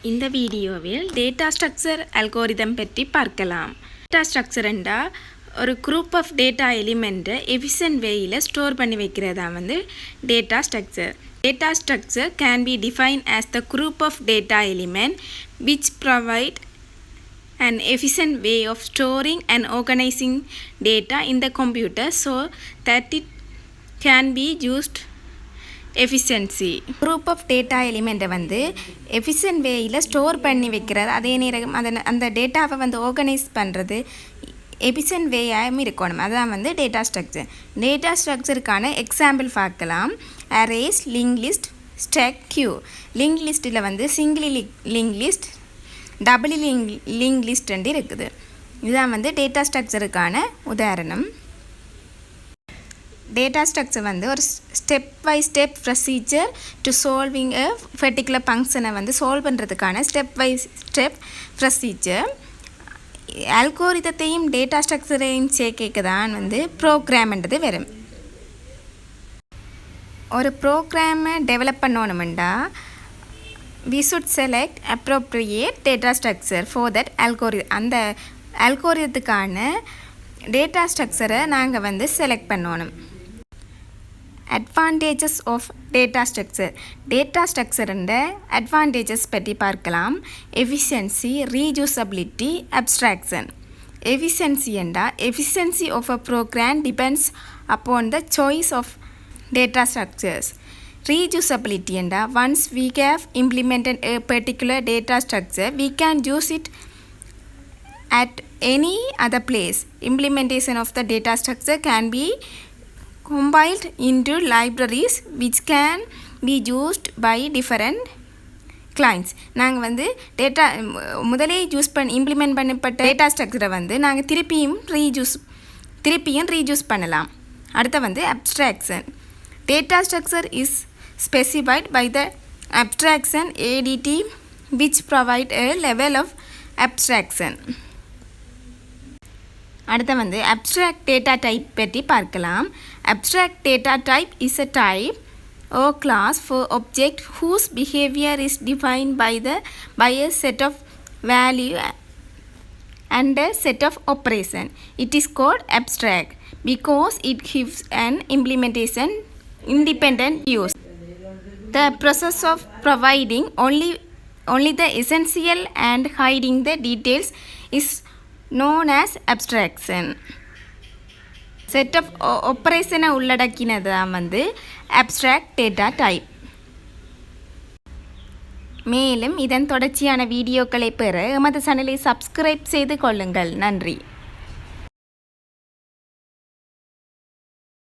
இந்த வீடியோவில் data structure algorithm பற்றி பார்க்கலாம். டேட்டா ஸ்ட்ரக்சர் என்றால் ஒரு குரூப் ஆஃப் டேட்டா எலிமெண்ட்டை எஃபிஷியன்ட் வேயில் ஸ்டோர் பண்ணி வைக்கிறதா data structure. Data structure can be defined as the group of data elements which provide an efficient way of storing and organizing data in the computer so that it can be used efficiency. Group of data element efficient வேயில் store பண்ணி வைக்கிறது, அதே நேரம் அந்த டேட்டாவை organise பண்ணுறது efficient வேயாகவும் இருக்கணும். அதுதான் டேட்டா ஸ்ட்ரக்சர். டேட்டா ஸ்ட்ரக்சருக்கான எக்ஸாம்பிள் பார்க்கலாம். Arrays, link list, stack, queue. Link லிஸ்ட்டில் single link list, double link list இருக்குது. இதுதான் டேட்டா ஸ்ட்ரக்சருக்கான உதாரணம். டேட்டா ஸ்ட்ரக்சர் ஒரு step by step procedure to solving a particular ஃபங்க்ஷனை சால்வ் பண்ணுறதுக்கான ஸ்டெப் பை ஸ்டெப் ப்ரொசீஜர். அல்கோரிதத்தையும் டேட்டா ஸ்ட்ரக்சரையும் சேர்க்க தான் ப்ரோக்ராம்ன்றது வரும். ஒரு ப்ரோக்ராமை டெவலப் பண்ணணுமெண்டா we should select appropriate data structure for that algorithm. அந்த அல்கோரிதத்துக்கான டேட்டா ஸ்ட்ரக்சரை நாங்கள் செலக்ட் பண்ணணும். Advantages of data structure. Data ஸ்ட்ரக்சருன்ற அட்வான்டேஜஸ் பற்றி பார்க்கலாம். Efficiency, reusability, abstraction. எஃபிஷியன்சி என்றால் efficiency of a program depends upon the choice of data structures. Reusability and once we have implemented a particular data structure, we can use it at any other place. Implementation of the data structure can be compiled into libraries which can be used by different clients. நாங்கள் data முதலே implement பண்ணப்பட்ட data ஸ்ட்ரக்சரை நாங்கள் திருப்பியும் reuse பண்ணலாம். அடுத்து abstraction. Data structure is specified by the abstraction ADT which provide a level of abstraction. அடுத்து abstract data type பற்றி பார்க்கலாம். Abstract data type is a type or class for object whose behavior is defined by a set of value and a set of operation. It is called abstract because it gives an implementation independent use. The process of providing only the essential and hiding the details is known as abstraction. Set of operation உள்ளடக்கினது abstract data type. மேலும் இதன் தொடர்ச்சியான வீடியோக்களை பெற எமது சேனலை subscribe செய்து கொள்ளுங்கள். நன்றி.